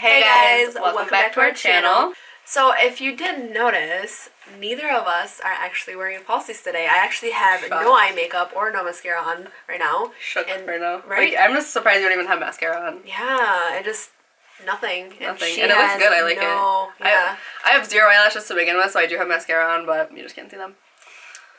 Hey guys, welcome back to our channel. So if you didn't notice, neither of us are actually wearing falsies today. I actually have no eye makeup or no mascara on right now. Shook right now. Right? Like, I'm just surprised you don't even have mascara on. Yeah, it just nothing. And it looks good. I like it. Yeah. I have zero eyelashes to begin with, so I do have mascara on, but you just can't see them.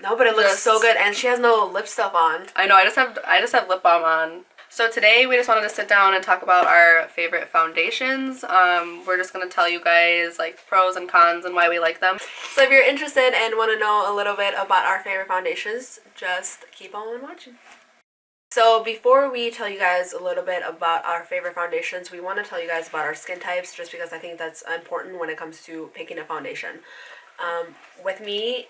No, but it looks so good, and she has no lip stuff on. I know. I just have lip balm on. So today we just wanted to sit down and talk about our favorite foundations. We're just going to tell you guys like pros and cons and why we like them. So if you're interested and want to know a little bit about our favorite foundations, just keep on watching. So before we tell you guys a little bit about our favorite foundations, we want to tell you guys about our skin types just because I think that's important when it comes to picking a foundation. With me,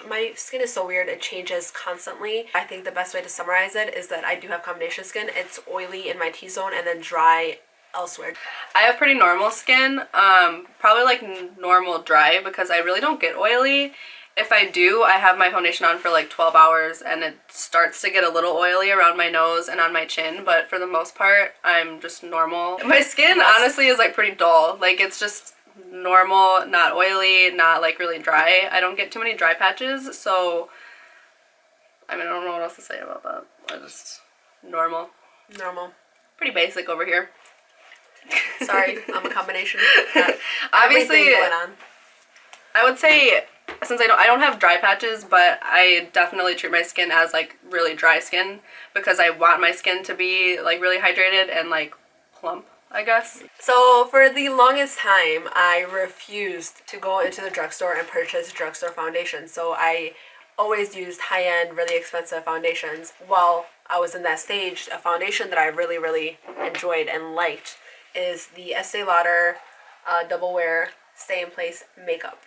my skin is so weird, it changes constantly. I think the best way to summarize it is that I do have combination skin. It's oily in my T-zone and then dry elsewhere. I have pretty normal skin, probably like normal dry because I really don't get oily. If I do, I have my foundation on for like 12 hours and it starts to get a little oily around my nose and on my chin, but for the most part, I'm just normal. My skin honestly is like pretty dull. Like it's just normal, not oily, not like really dry. I don't get too many dry patches, so I mean, I don't know what else to say about that. I just normal. Pretty basic over here. Sorry, I'm a combination. Obviously, going on. I would say since I don't have dry patches, but I definitely treat my skin as like really dry skin because I want my skin to be like really hydrated and like plump, I guess. So for the longest time, I refused to go into the drugstore and purchase drugstore foundation. So I always used high-end, really expensive foundations. While I was in that stage, a foundation that I really, really enjoyed and liked is the Estee Lauder Double Wear Stay in Place Makeup.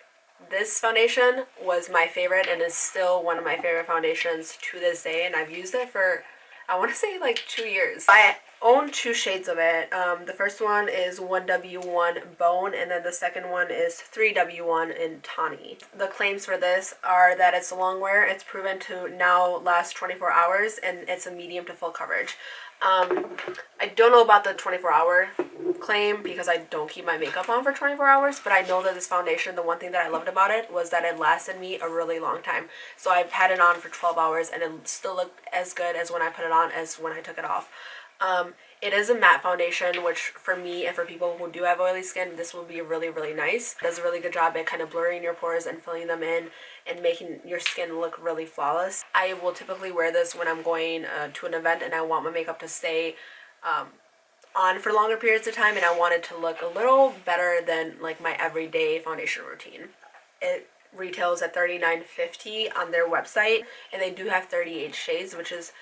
This foundation was my favorite and is still one of my favorite foundations to this day, and I've used it for, I want to say, like 2 years. I own 2 shades of it. The first one is 1W1 Bone, and then the second one is 3W1 in Tawny. The claims for this are that it's long wear, it's proven to now last 24 hours, and it's a medium to full coverage. I don't know about the 24-hour claim because I don't keep my makeup on for 24 hours, but I know that this foundation, the one thing that I loved about it was that it lasted me a really long time. So I've had it on for 12 hours and it still looked as good as when I put it on as when I took it off. It is a matte foundation, which for me and for people who do have oily skin, this will be really, really nice. It does a really good job at kind of blurring your pores and filling them in and making your skin look really flawless. I will typically wear this when I'm going to an event and I want my makeup to stay on for longer periods of time and I want it to look a little better than like my everyday foundation routine. It retails at $39.50 on their website and they do have 38 shades, which is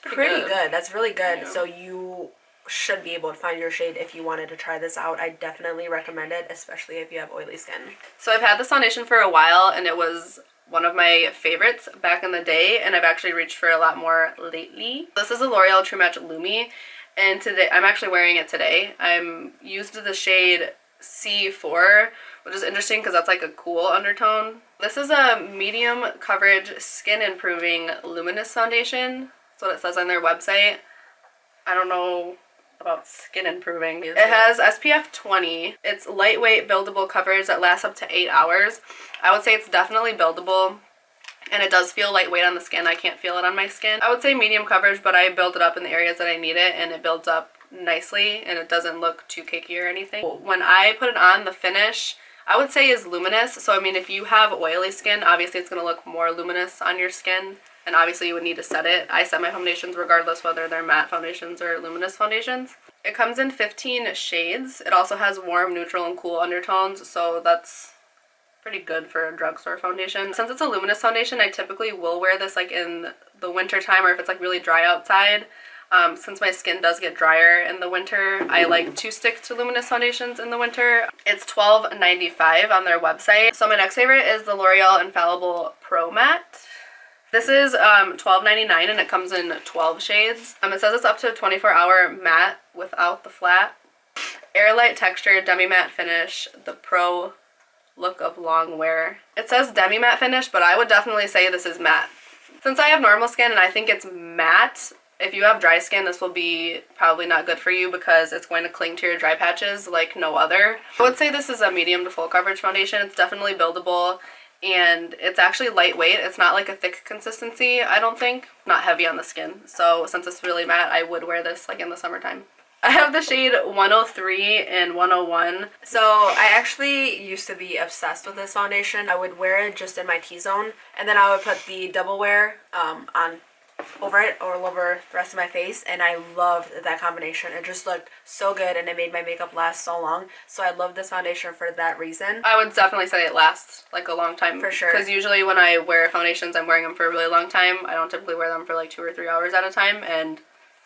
pretty good. That's really good. Yeah. So you should be able to find your shade if you wanted to try this out. I definitely recommend it, especially if you have oily skin. So I've had this foundation for a while and it was one of my favorites back in the day, and I've actually reached for a lot more lately. This is a L'Oreal True Match Lumi, and today I'm actually wearing it today. I'm used to the shade C4, which is interesting because that's like a cool undertone. This is a medium coverage skin improving luminous foundation. That's what it says on their website. I don't know about skin improving. It has SPF 20. It's lightweight buildable coverage that lasts up to 8 hours. I would say it's definitely buildable and it does feel lightweight on the skin. I can't feel it on my skin. I would say medium coverage, but I build it up in the areas that I need it and it builds up nicely and it doesn't look too cakey or anything. When I put it on, the finish I would say is luminous. So I mean, if you have oily skin, obviously it's going to look more luminous on your skin. And obviously you would need to set it. I set my foundations regardless whether they're matte foundations or luminous foundations. It comes in 15 shades. It also has warm, neutral, and cool undertones, so that's pretty good for a drugstore foundation. Since it's a luminous foundation, I typically will wear this like in the winter time or if it's like really dry outside. Since my skin does get drier in the winter, I like to stick to luminous foundations in the winter. It's $12.95 on their website. So my next favorite is the L'Oreal Infallible Pro Matte. This is $12.99 and it comes in 12 shades. It says it's up to a 24-hour matte without the flat. Air light texture, demi-matte finish, the pro look of long wear. It says demi-matte finish, but I would definitely say this is matte. Since I have normal skin and I think it's matte, If you have dry skin, this will be probably not good for you because it's going to cling to your dry patches like no other. I would say this is a medium to full coverage foundation. It's definitely buildable, and it's actually lightweight. It's not like a thick consistency, I don't think. Not heavy on the skin. So since it's really matte, I would wear this like in the summertime. I have the shade 103 and 101. So I actually used to be obsessed with this foundation. I would wear it just in my T-zone, and then I would put the double wear on over it or all over the rest of my face, and I loved that combination. It just looked so good, and it made my makeup last so long. So I love this foundation for that reason. I would definitely say it lasts like a long time. For sure. Because usually when I wear foundations, I'm wearing them for a really long time. I don't typically wear them for like 2 or 3 hours at a time, and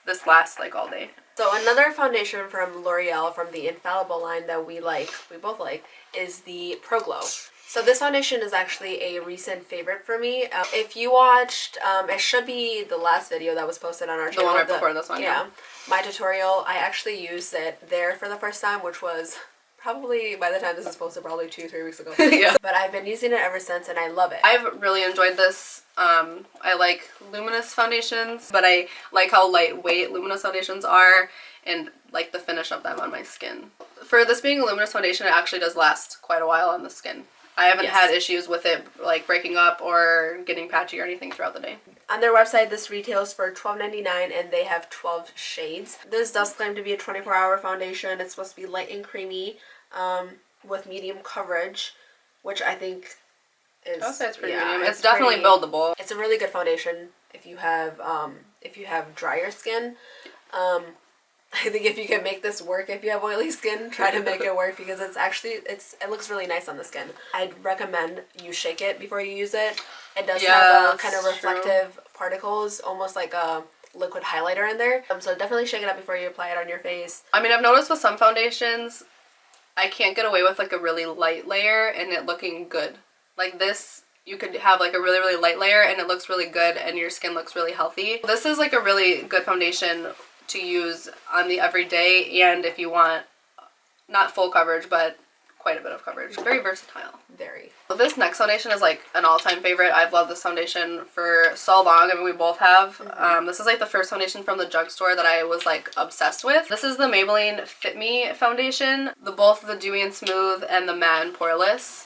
this lasts like all day. So another foundation from L'Oreal from the Infallible line that we both like, is the Pro Glow. So this foundation is actually a recent favorite for me. If you watched, it should be the last video that was posted on our channel. The one right before this one, yeah. My tutorial, I actually used it there for the first time, which was probably, by the time this is posted, probably 2-3 weeks ago. Yeah. But I've been using it ever since, and I love it. I've really enjoyed this. I like luminous foundations, but I like how lightweight luminous foundations are and like the finish of them on my skin. For this being a luminous foundation, it actually does last quite a while on the skin. I haven't had issues with it like breaking up or getting patchy or anything throughout the day. On their website, this retails for $12.99, and they have 12 shades. This does claim to be a 24-hour foundation. It's supposed to be light and creamy with medium coverage, which I think is... I'll say it's pretty medium. It's definitely buildable. It's a really good foundation if you have drier skin. I think if you can make this work, if you have oily skin, try to make it work, because it looks really nice on the skin. I'd recommend you shake it before you use it. It does have a kind of reflective particles, almost like a liquid highlighter in there. So definitely shake it up before you apply it on your face. I mean, I've noticed with some foundations, I can't get away with like a really light layer and it looking good. Like this, you could have like a really, really light layer and it looks really good and your skin looks really healthy. This is like a really good foundation to use on the everyday, and if you want not full coverage but quite a bit of coverage. Very versatile. Very. So this next foundation is like an all-time favorite. I've loved this foundation for so long. I mean, we both have. This is like the first foundation from the drugstore that I was like obsessed with. This is the Maybelline Fit Me foundation. Both the Dewy and Smooth and the Matte and Poreless.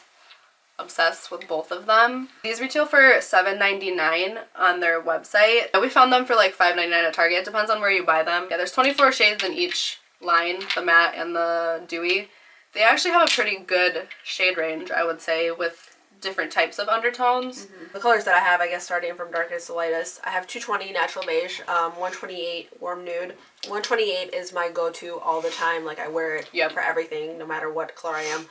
Obsessed with both of them. These retail for $7.99 on their website. We found them for like $5.99 at Target. It depends on where you buy them. Yeah, there's 24 shades in each line, the matte and the dewy. They actually have a pretty good shade range, I would say, with different types of undertones. The colors that I have, I guess, starting from darkest to lightest, I have 220 natural beige, 128 warm nude. 128 is my go-to all the time. Like, I wear it for everything, no matter what color I am.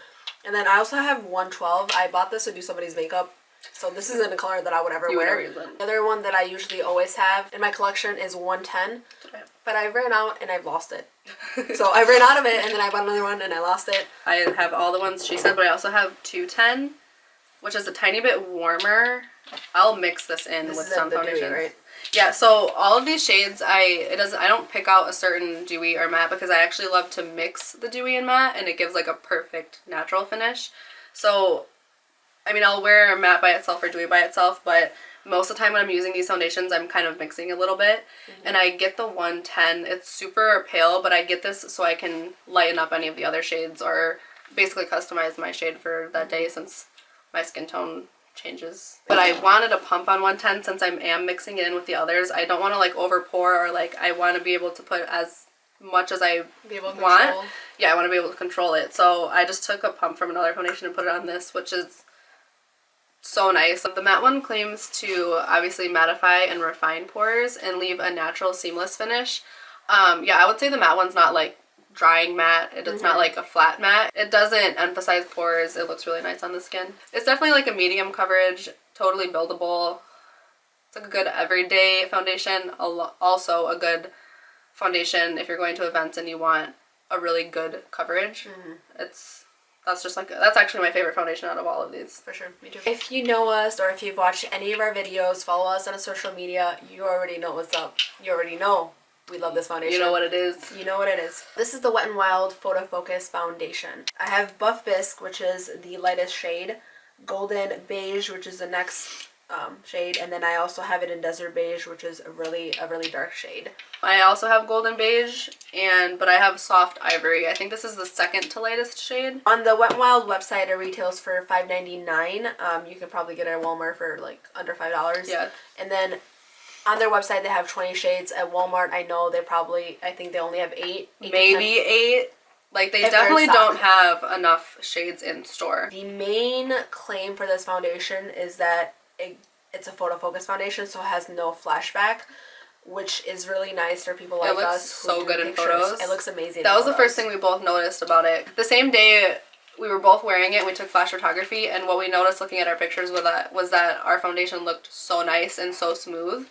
And then I also have 112. I bought this to do somebody's makeup, so this isn't a color that I would ever wear. The other one that I usually always have in my collection is 110, but I ran out and I've lost it. So I ran out of it, and then I bought another one and I lost it. I have all the ones she said, but I also have 210, which is a tiny bit warmer. I'll mix this in with some foundation. Right? Yeah, so all of these shades, I don't pick out a certain dewy or matte because I actually love to mix the dewy and matte, and it gives like a perfect natural finish. So, I mean, I'll wear matte by itself or dewy by itself, but most of the time when I'm using these foundations, I'm kind of mixing a little bit. And I get the 110. It's super pale, but I get this so I can lighten up any of the other shades or basically customize my shade for that day since my skin tone changes. But I wanted a pump on 110 since I am mixing it in with the others. I don't want to like over pour, or like I want to be able to put as much as I want. Yeah, I want to be able to control it. So I just took a pump from another foundation and put it on this, which is so nice. The matte one claims to obviously mattify and refine pores and leave a natural seamless finish. Yeah, I would say the matte one's not like drying matte. It's not like a flat matte. It doesn't emphasize pores. It looks really nice on the skin. It's definitely like a medium coverage, totally buildable. It's like a good everyday foundation. Also a good foundation if you're going to events and you want a really good coverage. That's actually my favorite foundation out of all of these. For sure, me too. If you know us or if you've watched any of our videos, follow us on social media, you already know what's up. You already know we love this foundation. You know what it is. You know what it is. This is the Wet n Wild Photofocus foundation. I have Buff Bisque, which is the lightest shade, Golden Beige, which is the next shade, and then I also have it in Desert Beige, which is a really dark shade. I also have Golden Beige, but I have Soft Ivory. I think this is the second to lightest shade. On the Wet n Wild website, it retails for $5.99. You can probably get it at Walmart for like under $5. Yeah. And then on their website, they have 20 shades. At Walmart, I know I think they only have 8. Maybe 8. Like, they definitely don't have enough shades in store. The main claim for this foundation is that it's a Photofocus foundation, so it has no flashback, which is really nice for people like us. It looks so good in photos. It looks amazing. That was the first thing we both noticed about it. The same day we were both wearing it, we took flash photography, and what we noticed looking at our pictures was that our foundation looked so nice and so smooth.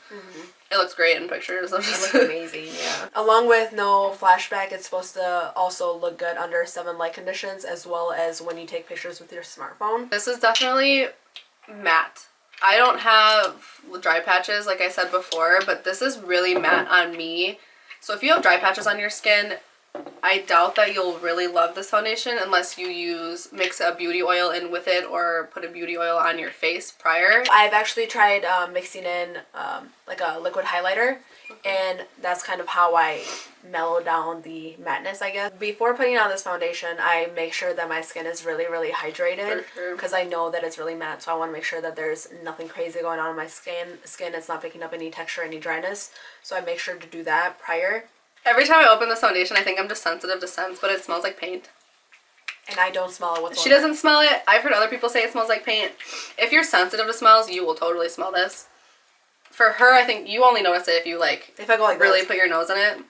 It looks great in pictures. It looks amazing, yeah. Along with no flashback, it's supposed to also look good under 7 light conditions, as well as when you take pictures with your smartphone. This is definitely matte. I don't have dry patches, like I said before, but this is really matte on me. So if you have dry patches on your skin, I doubt that you'll really love this foundation unless you mix a beauty oil in with it or put a beauty oil on your face prior. I've actually tried mixing in like a liquid highlighter, and that's kind of how I mellow down the matteness, I guess. Before putting on this foundation, I make sure that my skin is really hydrated, because I know that it's really matte, so I want to make sure that there's nothing crazy going on in my skin. It's not picking up any texture, any dryness, so I make sure to do that prior. Every time I open this foundation, I think I'm just sensitive to scents, but it smells like paint. And I don't smell it whatsoever. She doesn't smell it. I've heard other people say it smells like paint. If you're sensitive to smells, you will totally smell this. For her, I think you only notice it if you if I go like really put your nose in it.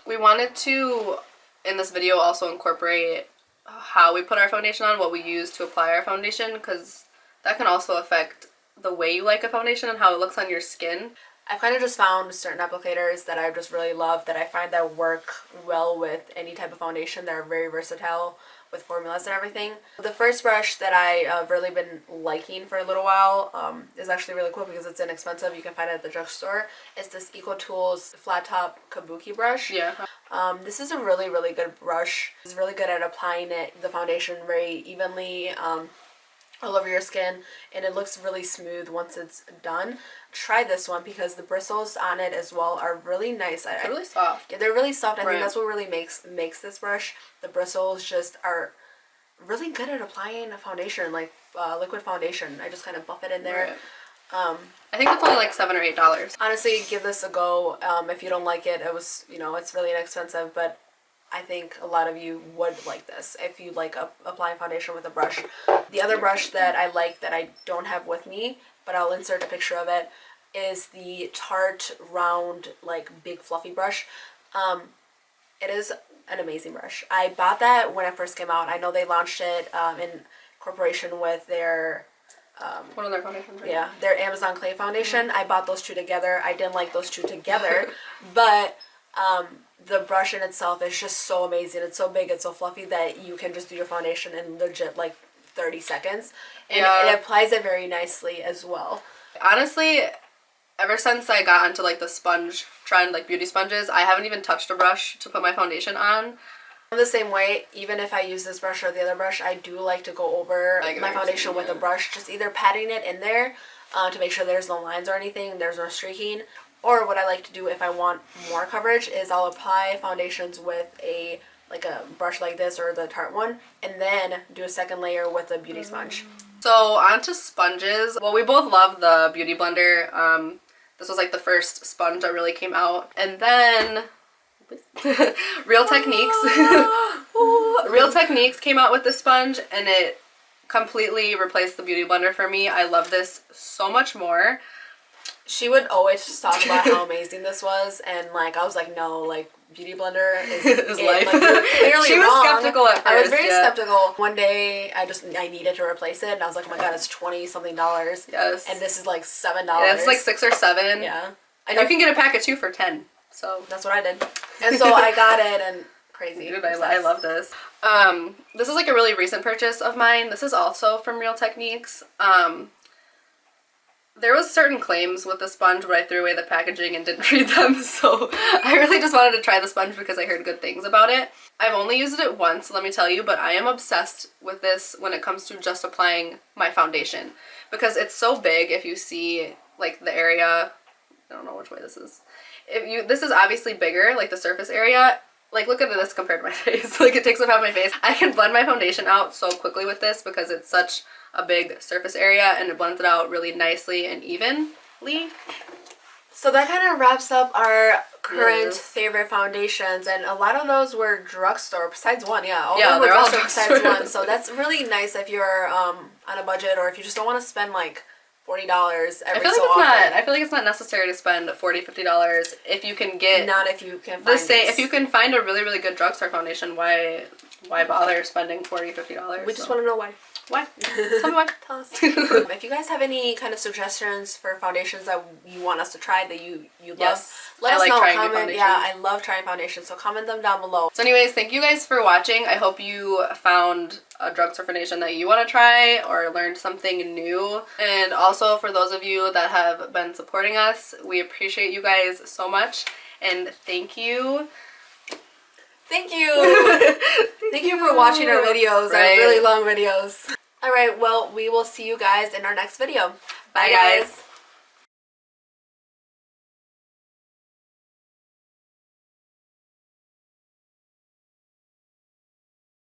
We wanted to, in this video, also incorporate how we put our foundation on, what we use to apply our foundation, because that can also affect the way you like a foundation and how it looks on your skin. I've kind of just found certain applicators that I just really love, that I find that work well with any type of foundation. They're very versatile with formulas and everything. The first brush that I've really been liking for a little while is actually really cool because it's inexpensive. You can find it at the drugstore. It's this EcoTools flat top kabuki brush. Yeah. This is a really good brush. It's really good at applying the foundation very evenly all over your skin, and it looks really smooth once it's done. Try this one because the bristles on it as well are really nice. They're really soft. Yeah, they're really soft. I think that's what really makes this brush. The bristles just are really good at applying a foundation, like liquid foundation. I just kind of buff it in there. I think it's only like $7 or $8. Honestly, give this a go. If you don't like it, it's really inexpensive, but I think a lot of you would like this if you like applying foundation with a brush. The other brush that I like that I don't have with me, but I'll insert a picture of it, is the Tarte round, like, big fluffy brush. It is an amazing brush. I bought that when it first came out. I know they launched it in cooperation with their one of their foundations, right? Yeah, their Amazon Clay foundation. I bought those two together. I didn't like those two together, but the brush in itself is just so amazing. It's so big, it's so fluffy that you can just do your foundation in legit like 30 seconds. And it applies it very nicely as well. Honestly, ever since I got into like the sponge trend, like beauty sponges, I haven't even touched a brush to put my foundation on. I'm the same way. Even if I use this brush or the other brush, I do like to go over my foundation with a brush, just either patting it in there to make sure there's no lines or anything, there's no streaking. Or what I like to do if I want more coverage is I'll apply foundations with a brush like this or the Tarte one, and then do a second layer with a beauty sponge. So onto sponges. Well, we both love the Beauty Blender. This was like the first sponge that really came out. And then Real Techniques. Real Techniques came out with this sponge, and it completely replaced the Beauty Blender for me. I love this so much more. She would always talk about how amazing this was, and like I was like, no, like Beauty Blender is life. Like, clearly she was skeptical at first. I was very skeptical. One day I needed to replace it, and I was like, oh my god, it's $20-something. Yes. And this is like $7. Yeah, it's like $6 or $7. Yeah. And you can get a pack of 2 for $10. So that's what I did. And so I got it, and crazy. Dude, I love this. This is like a really recent purchase of mine. This is also from Real Techniques. There was certain claims with the sponge, but I threw away the packaging and didn't read them, so I really just wanted to try the sponge because I heard good things about it. I've only used it once, let me tell you, but I am obsessed with this when it comes to just applying my foundation. because it's so big. If you see like the area, I don't know which way this is. This is obviously bigger, like the surface area. Like, look at this compared to my face. Like, it takes up half my face. I can blend my foundation out so quickly with this because it's such a big surface area, and it blends it out really nicely and evenly. So that kind of wraps up our current favorite foundations, and a lot of those were drugstore, besides one, yeah. All of them were drugstore besides one, so that's really nice if you're on a budget, or if you just don't want to spend like $40 every so often. I feel like it's not necessary to spend $40, $50 if you can get... Not if you can find the same. If you can find a really, really good drugstore foundation, why bother spending $40, $50? We just want to know why. Why? Tell me why. Tell us. If you guys have any kind of suggestions for foundations that you want us to try that you love, let us know. Comment. Yeah, I love trying foundations, so comment them down below. So anyways, thank you guys for watching. I hope you found a drugstore foundation that you want to try or learned something new. And also for those of you that have been supporting us, we appreciate you guys so much. And thank you. Thank you. Thank you for watching our videos, our really long videos. Alright, well, we will see you guys in our next video. Bye guys.